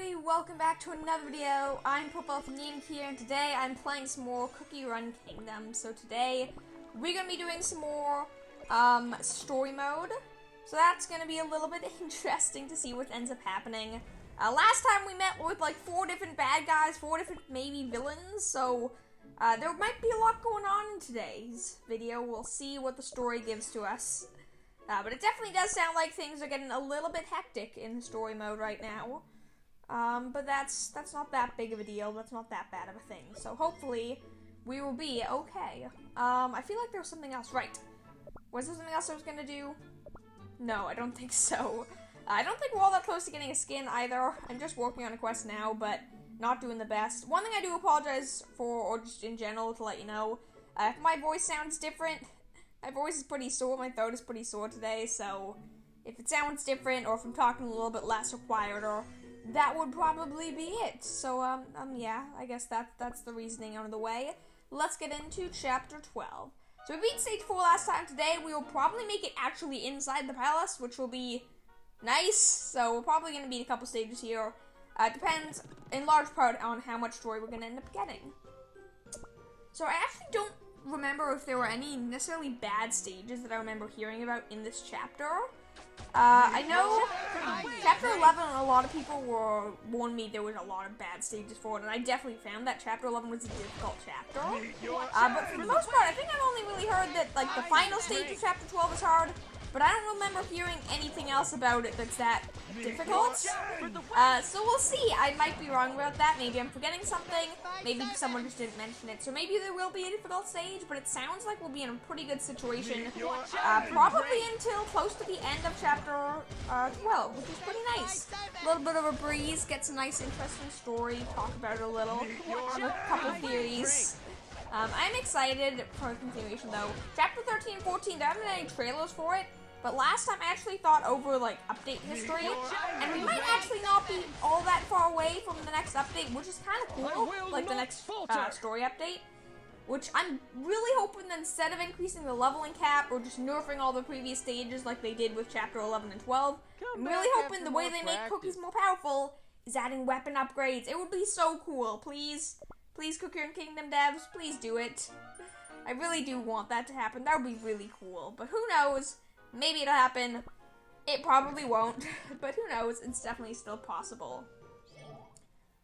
everybody, welcome back to another video. I'm Purple here, and today I'm playing some more Cookie Run Kingdom. So today, we're gonna be doing some more, story mode. So that's gonna be a little bit interesting to see what ends up happening. Last time we met with like 4 different bad guys, 4 different maybe villains, so there might be a lot going on in today's video. We'll see what the story gives to us. But it definitely does sound like things are getting a little bit hectic in story mode right now. But that's not that big of a deal. That's not that bad of a thing. So hopefully we will be okay. I feel like there was something else. Right. Was there something else I was gonna do? No, I don't think so. I don't think we're all that close to getting a skin either. I'm just working on a quest now, but not doing the best. One thing I do apologize for, or just in general to let you know, if my voice sounds different, my voice is pretty sore, my throat is pretty sore today, so if it sounds different, or if I'm talking a little bit less or quieter, that would probably be it. So, yeah, I guess that's the reasoning out of the way. Let's get into Chapter 12. So we beat Stage 4 last time. Today, we will probably make it actually inside the palace, which will be nice. So we're probably going to beat a couple stages here. Depends, in large part, on how much story we're going to end up getting. So I actually don't remember if there were any necessarily bad stages that I remember hearing about in this chapter. I know Chapter 11, a lot of people warned me there was a lot of bad stages for it, and I definitely found that Chapter 11 was a difficult chapter. But for the most part, I think I've only really heard that like the final stage of Chapter 12 is hard, but I don't remember hearing anything else about it that's that difficult. So we'll see. I might be wrong about that. Maybe I'm forgetting something. Maybe someone just didn't mention it. So maybe there will be a difficult stage, but it sounds like we'll be in a pretty good situation. Probably until close to the end of Chapter 12, which is pretty nice. A little bit of a breeze, get some nice interesting story, talk about it a little, have a couple theories. I'm excited for a continuation though. Chapter 13 and 14, there haven't been any trailers for it, but last time I actually thought over like update history, and we might actually not be all that far away from the next update, which is kind of cool, like the next story update, which I'm really hoping that instead of increasing the leveling cap or just nerfing all the previous stages like they did with Chapter 11 and 12, I'm really hoping the way they make cookies more powerful is adding weapon upgrades. It would be so cool, please. Please, Cookie Run Kingdom devs, please do it. I really do want that to happen. That would be really cool. But who knows? Maybe it'll happen. It probably won't. But who knows? It's definitely still possible.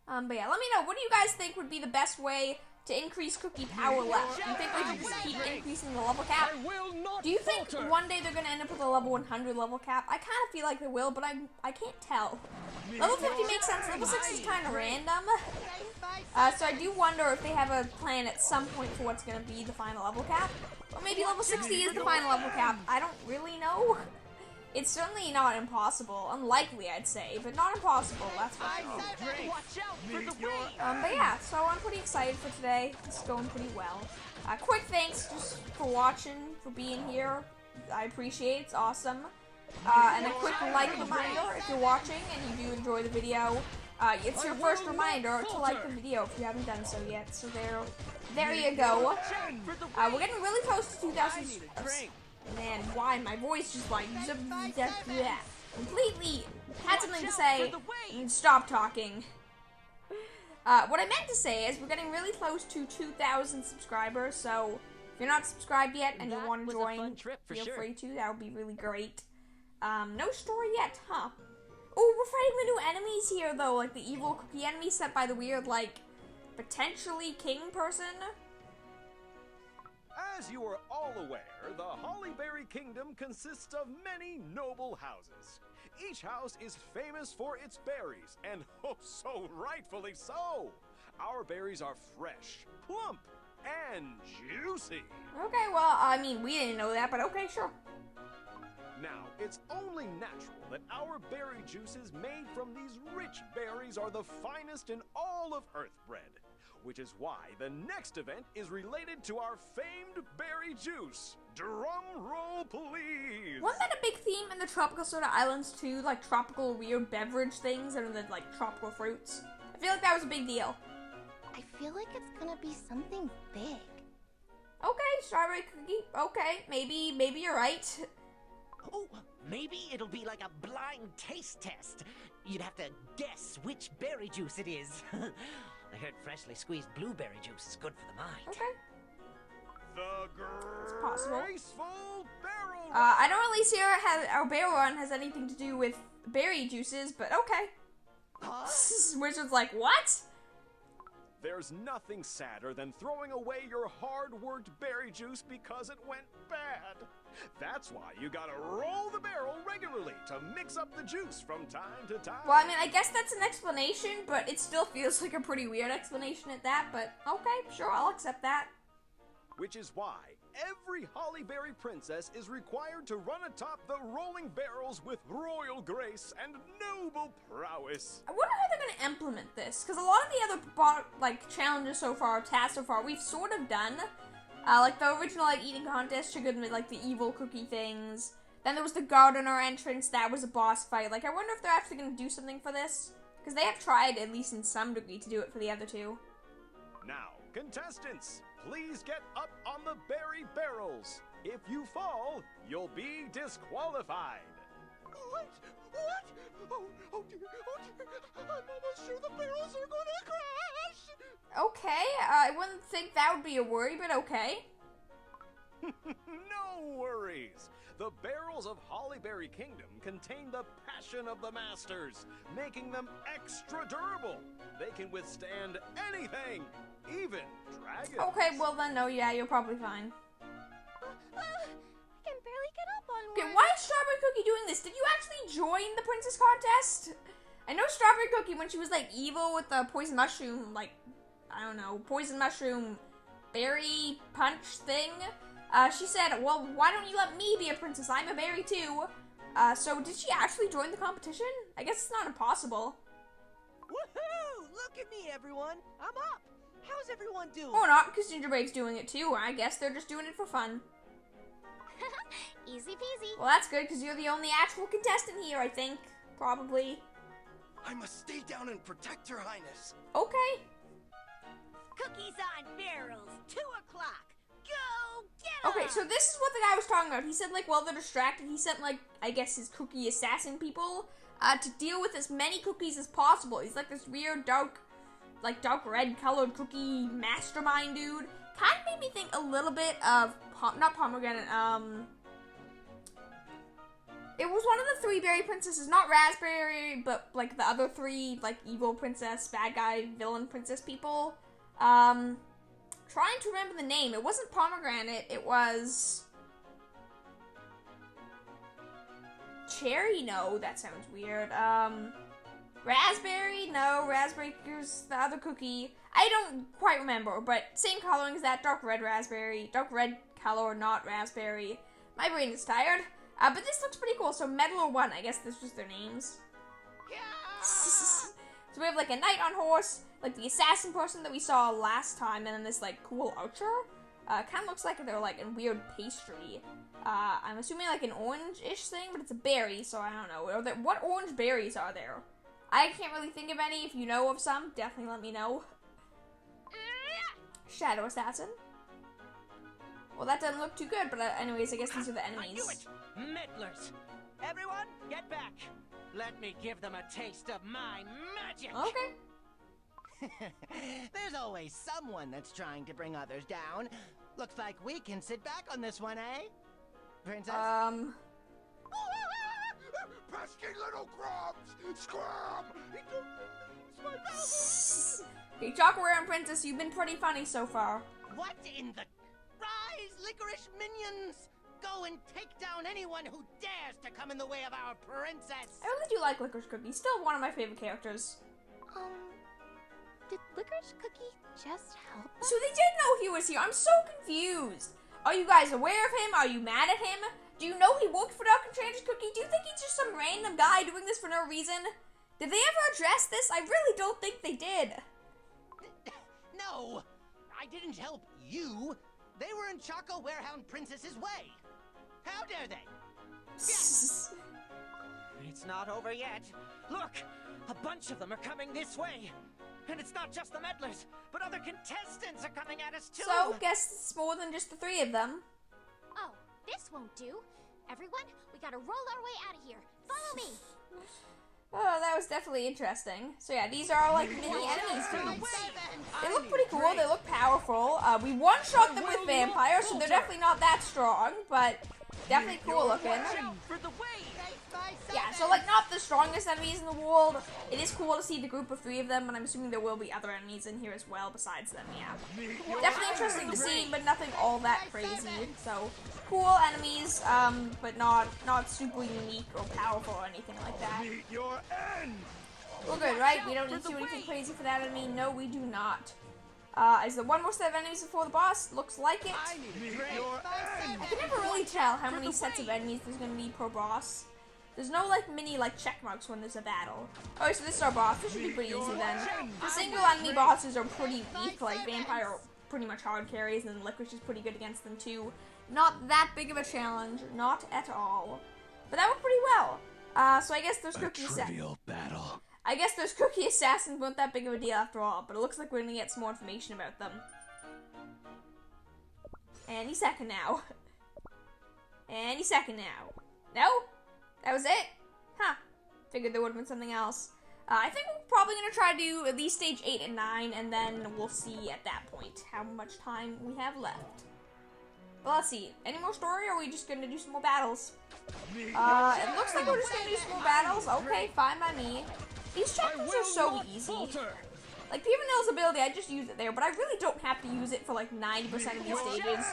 But yeah, let me know. What do you guys think would be the best way to increase cookie power left? Do you think they should just keep increasing the level cap? Do you think one day they're going to end up with a level 100 level cap? I kind of feel like they will, but I can't tell. Level 50 makes sense. Level 6 is kind of random. So I do wonder if they have a plan at some point for what's going to be the final level cap. Or maybe level 60 is the final level cap. I don't really know. It's certainly not impossible. Unlikely, I'd say, but not impossible, that's for sure. But yeah, so I'm pretty excited for today. It's going pretty well. Quick thanks just for watching, for being here. I appreciate it. It's awesome. And a quick like reminder, if you're watching and you do enjoy the video, it's your first reminder to like the video if you haven't done so yet. So there you go. We're getting really close to 2,000 subscribers. Man, why? My voice just like completely had something to say and stop talking. What I meant to say is we're getting really close to 2,000 subscribers, so if you're not subscribed yet and you want to join, feel free to. That would be really great. No story yet, huh? Oh, we're fighting the new enemies here, though, like the evil cookie enemy sent by the weird, like, potentially king person. As you are all aware, the Hollyberry Kingdom consists of many noble houses. Each house is famous for its berries, and oh, so rightfully so. Our berries are fresh, plump, and juicy. Okay, well, I mean, we didn't know that, but okay, sure. Now, it's only natural that our berry juices made from these rich berries are the finest in all of Earthbread, which is why the next event is related to our famed berry juice. Drum roll, please! Wasn't that a big theme in the Tropical Soda Islands too? Like tropical weird beverage things and the like tropical fruits? I feel like that was a big deal. I feel like it's gonna be something big. Okay, strawberry cookie. Okay, maybe you're right. Oh, Maybe it'll be like a blind taste test. You'd have to guess which berry juice it is. I heard freshly squeezed blueberry juice is good for the mind. Okay. The possible. graceful barrel run. I don't really see our barrel run has anything to do with berry juices, but okay. Huh? Wizard's like, what? There's nothing sadder than throwing away your hard-worked berry juice because it went bad. That's why you gotta roll the barrel regularly to mix up the juice from time to time. Well, I mean, I guess that's an explanation, but it still feels like a pretty weird explanation at that, but okay, sure, I'll accept that. Which is why every Hollyberry princess is required to run atop the rolling barrels with royal grace and noble prowess. I wonder how they're gonna implement this, because a lot of the other challenges so far, tasks so far, we've sort of done. Like the original eating contest triggered like the evil cookie things. Then there was the gardener entrance, that was a boss fight. Like, I wonder if they're actually gonna do something for this, because they have tried, at least in some degree, to do it for the other two. Now, contestants, please get up on the berry barrels. If you fall, you'll be disqualified. What? Oh dear. I'm almost sure the barrels are gonna crash. Okay, I wouldn't think that would be a worry, but okay. No worries. The barrels of Hollyberry Kingdom contain the passion of the masters, making them extra durable. They can withstand anything, even dragons. Okay, well then, no, yeah, you're probably fine. I can barely get up on Okay, one. why is Strawberry Cookie doing this? Did you actually join the princess contest? I know Strawberry Cookie, when she was like evil with the poison mushroom, like, I don't know, poison mushroom berry punch thing, she said, well, why don't you let me be a princess? I'm a berry too. So did she actually join the competition? I guess it's not impossible. Woohoo! Look at me, everyone. I'm up. How's everyone doing? Or not, because Gingerbabe's doing it too. I guess they're just doing it for fun. Easy peasy. Well, that's good, because you're the only actual contestant here, I think. Probably. I must stay down and protect Her Highness. Okay. Cookies on barrels, 2 o'clock. Go get 'em! Okay, so this is what the guy was talking about. He said, like, while they're distracted, he sent, like, I guess his cookie assassin people to deal with as many cookies as possible. He's like this weird dark red colored cookie mastermind dude. Kind of made me think a little bit of, not pomegranate, it was one of the 3 berry princesses, not raspberry, but, like, the other 3, like, evil princess, bad guy, villain princess people. Trying to remember the name. It wasn't pomegranate, it was cherry? No, that sounds weird. Raspberry? No, raspberry is the other cookie. I don't quite remember, but same coloring as that, dark red raspberry, dark red color, not raspberry. My brain is tired. But this looks pretty cool. So Meddler 1, I guess that's just their names. So we have like a knight on horse, like the assassin person that we saw last time, and then this like cool archer. Kind of looks like they're like in weird pastry. I'm assuming like an orange-ish thing, but it's a berry, so I don't know. What orange berries are there? I can't really think of any. If you know of some, definitely let me know. Shadow assassin. Well, that doesn't look too good, but anyways, I guess these are the I knew enemies. it! Meddlers! Everyone, get back! Let me give them a taste of my magic! Okay. There's always someone that's trying to bring others down. Looks like we can sit back on this one, eh? Princess? Pesky little grubs! Scram! Okay, Chocolate and Princess, you've been pretty funny so far. What in the... Rise, licorice minions! Go and take down anyone who dares to come in the way of our princess! I really do like Licorice Cookie. Still one of my favorite characters. Did Licorice Cookie just help us? So they did know he was here. I'm so confused. Are you guys aware of him? Are you mad at him? Do you know he worked for Dark Enchantress Cookie? Do you think he's just some random guy doing this for no reason? Did they ever address this? I really don't think they did. No! I didn't help you! They were in Choco Warehound Princess's way! How dare they? It's not over yet. Look! A bunch of them are coming this way. And it's not just the meddlers, but other contestants are coming at us too. So, guess it's more than just the 3 of them. Oh, this won't do. Everyone, we gotta roll our way out of here. Follow me. Oh, that was definitely interesting. So yeah, these are like mini enemies dudes. They look pretty cool, they look powerful. We one-shot them with vampires, so they're definitely not that strong, but definitely cool looking. Yeah, so like not the strongest enemies in the world. It is cool to see the group of 3 of them, and I'm assuming there will be other enemies in here as well besides them, yeah. Definitely interesting to see, but nothing all that crazy. So, cool enemies, but not super unique or powerful or anything like that. We're good, right? We don't need to do anything crazy for that enemy. No, we do not. Is there one more set of enemies before the boss? Looks like it. I can never really tell how many sets of enemies there's going to be per boss. There's no like mini like check marks when there's a battle. Alright, so this is our boss. This should be pretty easy then. The single enemy bosses are pretty weak, like Vampire are pretty much hard carries, and Licorice is pretty good against them too. Not that big of a challenge, not at all. But that went pretty well. So I guess those cookie battle. I guess those cookie assassins weren't that big of a deal after all, but it looks like we're gonna get some more information about them. Any second now. Any second now. No? That was it? Huh. Figured there would have been something else. I think we're probably going to try to do at least stage 8 and 9, and then we'll see at that point how much time we have left. But let's see. Any more story, or are we just going to do some more battles? It looks like we're just going to do some more battles. Okay, fine by me. These chapters are so easy. Like, Pivanel's ability, I just use it there, but I really don't have to use it for like 90% of these stages.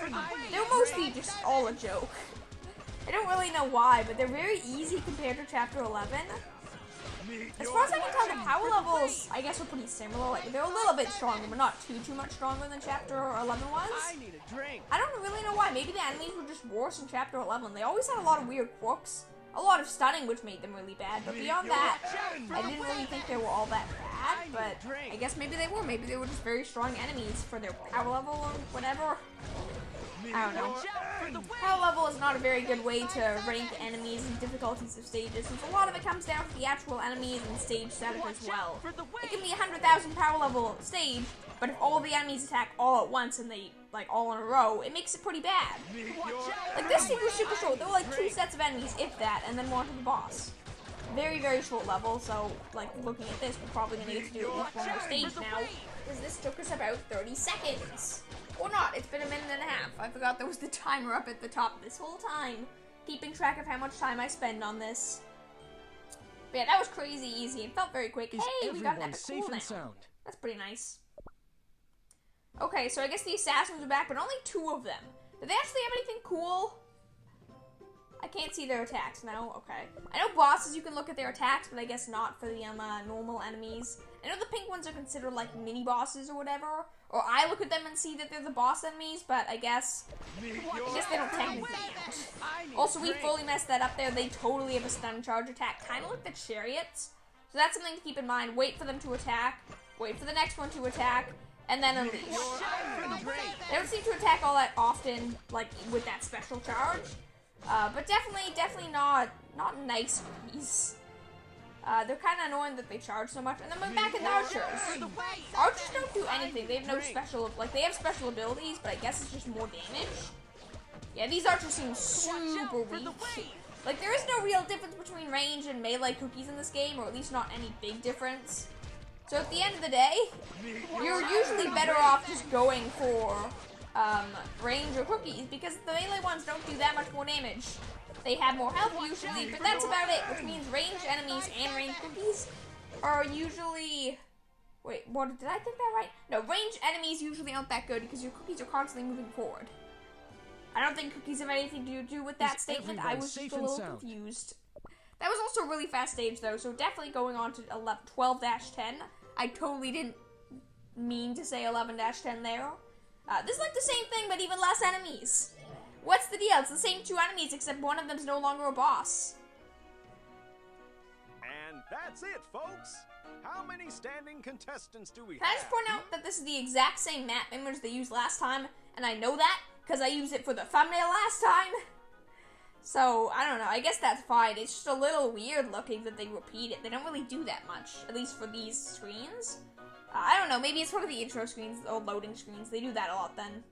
They're mostly just all a joke. I don't really know why, but they're very easy compared to Chapter 11. As far as I can tell, the power levels, I guess, are pretty similar. Like, they're a little bit stronger, but not too much stronger than Chapter 11 was. I don't really know why. Maybe the enemies were just worse in Chapter 11. They always had a lot of weird quirks. A lot of stunning, which made them really bad. But beyond that, I didn't really think they were all that bad. But I guess maybe they were. Maybe they were just very strong enemies for their power level or whatever. I don't know. Power level is not a very good way to rank enemies and difficulties of stages, since a lot of it comes down to the actual enemies and stage setup as well. It can be 100,000 power level stage, but if all the enemies attack all at once and they, like, all in a row, it makes it pretty bad. Like, this stage was super short. There were, like, 2 sets of enemies, if that, and then one to the boss. Very, very short level, so, like, looking at this, we're probably going to get to do at least one more stage now, because this took us about 30 seconds. Or not, it's been a minute and a half. I forgot there was the timer up at the top this whole time, keeping track of how much time I spend on this. But yeah, that was crazy easy. It felt very quick. Hey, we got an epic cooldown. That's pretty nice. Okay, so I guess the assassins are back, but only 2 of them. Do they actually have anything cool? I can't see their attacks now. Okay. I know bosses, you can look at their attacks, but I guess not for the normal enemies. I know the pink ones are considered like mini bosses or whatever. Or I look at them and see that they're the boss enemies, but I guess they don't technically count. Also, we fully messed that up there. They totally have a stun charge attack, kind of like the chariots. So that's something to keep in mind. Wait for them to attack, wait for the next one to attack, and then unleash. They don't seem to attack all that often, like with that special charge. But definitely not nice enemies. They're kind of annoying that they charge so much. And then we're back in the archers. Archers don't do anything. They have no special, like, they have special abilities, but I guess it's just more damage. Yeah, these archers seem super weak. Like, there is no real difference between range and melee cookies in this game, or at least not any big difference. So at the end of the day, you're usually better off just going for range or cookies, because the melee ones don't do that much more damage. They have more health usually, but that's about it, which means ranged enemies and ranged cookies are usually... Wait, what, did I think that right? No, ranged enemies usually aren't that good because your cookies are constantly moving forward. I don't think cookies have anything to do with that statement. I was just a little confused. That was also a really fast stage though, so definitely going on to 12-10. I totally didn't mean to say 11-10 there. This is like the same thing, but even less enemies. What's the deal? It's the same 2 enemies, except one of them's no longer a boss. And that's it, folks. How many standing contestants do we have? Can I just point out that this is the exact same map image they used last time, and I know that because I used it for the thumbnail last time. So, I don't know. I guess that's fine. It's just a little weird looking that they repeat it. They don't really do that much, at least for these screens. I don't know. Maybe it's one of the intro screens or loading screens. They do that a lot then.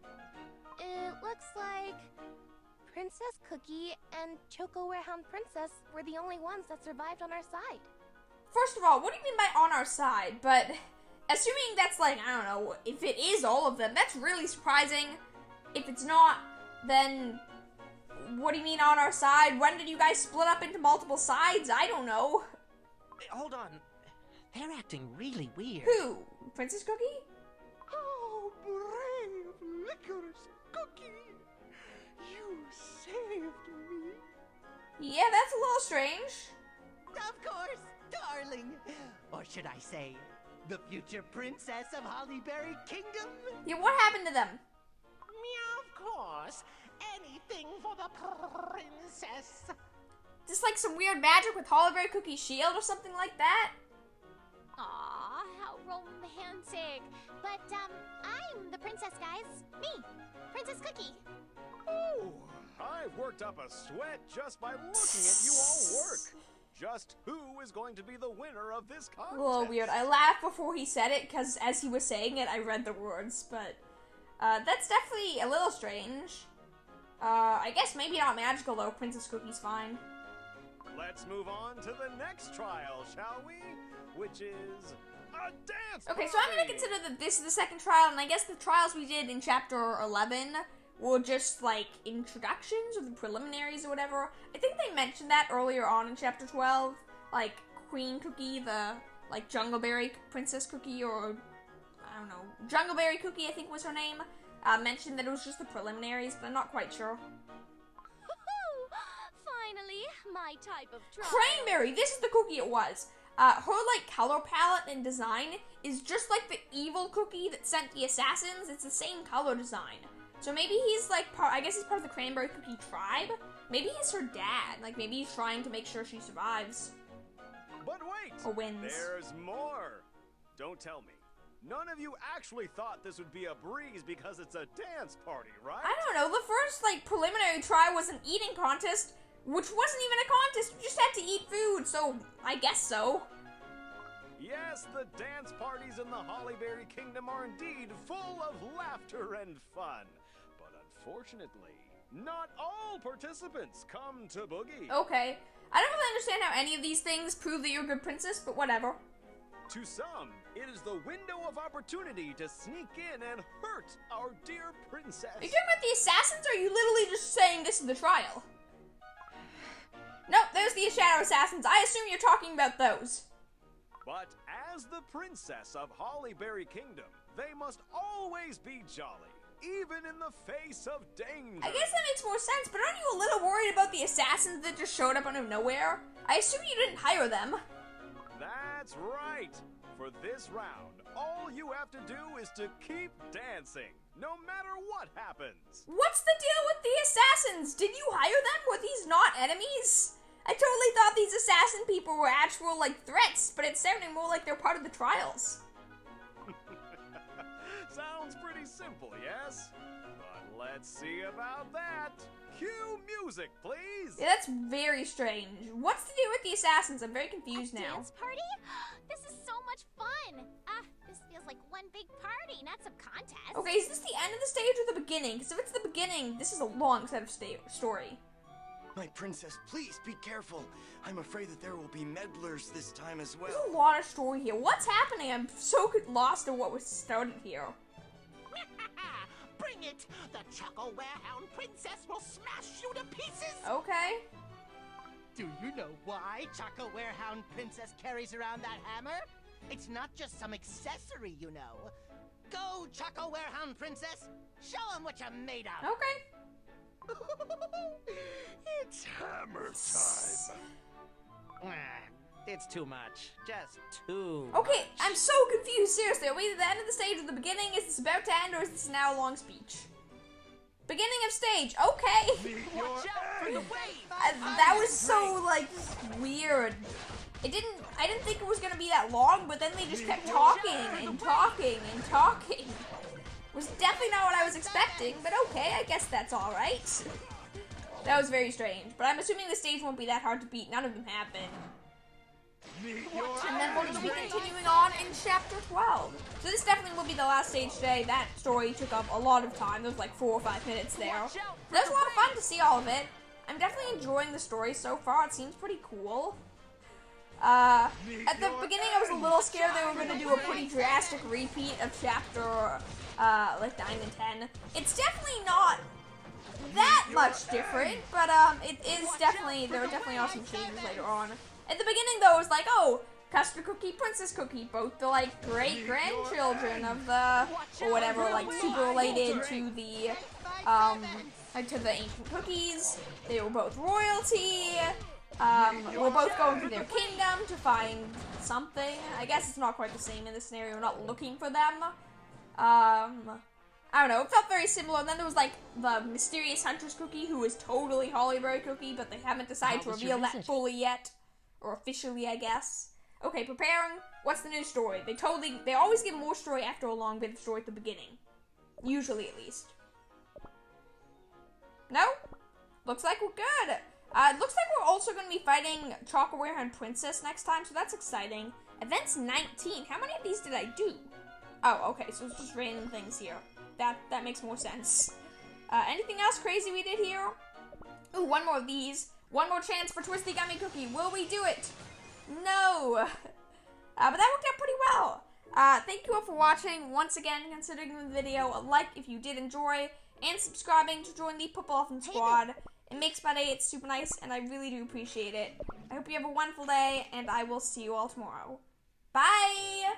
It looks like Princess Cookie and Choco Warehound Princess were the only ones that survived on our side. First of all, what do you mean by on our side? But assuming that's like, I don't know, if it is all of them, that's really surprising. If it's not, then what do you mean on our side? When did you guys split up into multiple sides? I don't know. Hold on. They're acting really weird. Who? Princess Cookie? Oh, brave Licorice Cookie! You saved me. Yeah, that's a little strange. Of course, darling. Or should I say, the future princess of Hollyberry Kingdom? Yeah, what happened to them? Meow, of course. Anything for the princess. Just like some weird magic with Hollyberry Cookie's shield or something like that? Aw, how romantic. But, I'm the princess, guys. Me, Princess Cookie. Oh, I've worked up a sweat just by looking at you all work. Just who is going to be the winner of this contest? A little weird. I laughed before he said it, because as he was saying it, I read the words, but that's definitely a little strange. I guess maybe not magical, though. Princess Cookie's fine. Let's move on to the next trial, shall we? Which is a dance Okay, so I'm party. going to consider that this is the second trial, and I guess the trials we did in Chapter 11 were just, like, introductions or the preliminaries or whatever. I think they mentioned that earlier on in Chapter 12. Like, Queen Cookie, the, like, Jungleberry Princess Cookie, or, I don't know, Jungleberry Cookie, I think was her name, mentioned that it was just the preliminaries, but I'm not quite sure. Finally, my type of trial. Cranberry! This is the cookie it was. Her, like, color palette and design is just like the evil cookie that sent the assassins. It's the same color design. So maybe he's, like, I guess he's part of the Cranberry Cookie tribe? Maybe he's her dad. Like, maybe he's trying to make sure she survives. But wait! Or wins. There's more! Don't tell me. None of you actually thought this would be a breeze because it's a dance party, right? I don't know. The first, like, preliminary trial was an eating contest, which wasn't even a contest. You just had to eat food, so I guess so. Yes, the dance parties in the Hollyberry Kingdom are indeed full of laughter and fun. But unfortunately, not all participants come to Boogie. Okay. I don't really understand how any of these things prove that you're a good princess, but whatever. To some, it is the window of opportunity to sneak in and hurt our dear princess. Are you talking about the assassins, or are you literally just saying this is the trial? Nope, there's the Shadow Assassins. I assume you're talking about those. But as the princess of Hollyberry Kingdom, they must always be jolly, even in the face of danger. I guess that makes more sense, but aren't you a little worried about the assassins that just showed up out of nowhere? I assume you didn't hire them. That's right. For this round, all you have to do is to keep dancing, no matter what happens. What's the deal with the assassins? Did you hire them? Were these not enemies? I totally thought these assassin people were actual, like, threats, but it's sounding more like they're part of the trials. Sounds pretty simple, yes? But let's see about that. Cue music, please. Yeah, that's very strange. What's the deal with the assassins? I'm very confused now. Dance party? This is so much fun. This feels like one big party, not some contest. Okay, is this the end of the stage or the beginning? Because if it's the beginning, this is a long set of story. My princess, please be careful. I'm afraid that there will be meddlers this time as well. There's a lot of story here. What's happening? I'm so lost in what was started here. Bring it! The Choco Warehound Princess will smash you to pieces! Okay. Do you know why Choco Warehound Princess carries around that hammer? It's not just some accessory, you know. Go, Choco Warehound Princess! Show 'em what you're made of! Okay. It's hammer time. It's too much. Just too Okay, much. I'm so confused. Seriously, are we at the end of the stage or the beginning? Is this about to end, or is this now a long speech? Beginning of stage. Okay. Meet Watch your out for the end. wave! That was so, like, weird. I didn't think it was gonna be that long, but then they just kept talking and talking and talking. Was definitely not what I was expecting, but okay, I guess that's alright. That was very strange, but I'm assuming the stage won't be that hard to beat. None of them have been. And then we'll just be continuing on in chapter 12. So this definitely will be the last stage today. That story took up a lot of time. There was like 4 or 5 minutes there. That was a lot of fun to see all of it. I'm definitely enjoying the story so far. It seems pretty cool. At the beginning, I was a little scared they were going to do a pretty drastic repeat of chapter, like 9 and 10. It's definitely not that much different, but, it is definitely, there definitely are some changes later on. At the beginning, though, it was like, oh, Custard Cookie, Princess Cookie, both the, like, great-grandchildren of the, or whatever, like, super related to the, like, to the ancient cookies. They were both royalty. We're both going to their kingdom to find something. I guess it's not quite the same in this scenario. We're not looking for them. I don't know. It felt very similar. And then there was, like, the mysterious Hunter's Cookie, who is totally Hollyberry Cookie, but they haven't decided to reveal that fully yet. Or officially, I guess. Okay, preparing. What's the new story? They always give more story after a long bit of story at the beginning. Usually, at least. No? Looks like we're good. It looks like we're also going to be fighting Chocolate Warehound Princess next time, so that's exciting. Events 19. How many of these did I do? Oh, okay, so it's just random things here. That makes more sense. Anything else crazy we did here? Ooh, one more of these. One more chance for Twisty Gummy Cookie. Will we do it? No. But that worked out pretty well. Thank you all for watching. Once again, considering the video, a like if you did enjoy, and subscribing to join the Purple Squad. It makes my day, it's super nice, and I really do appreciate it. I hope you have a wonderful day, and I will see you all tomorrow. Bye!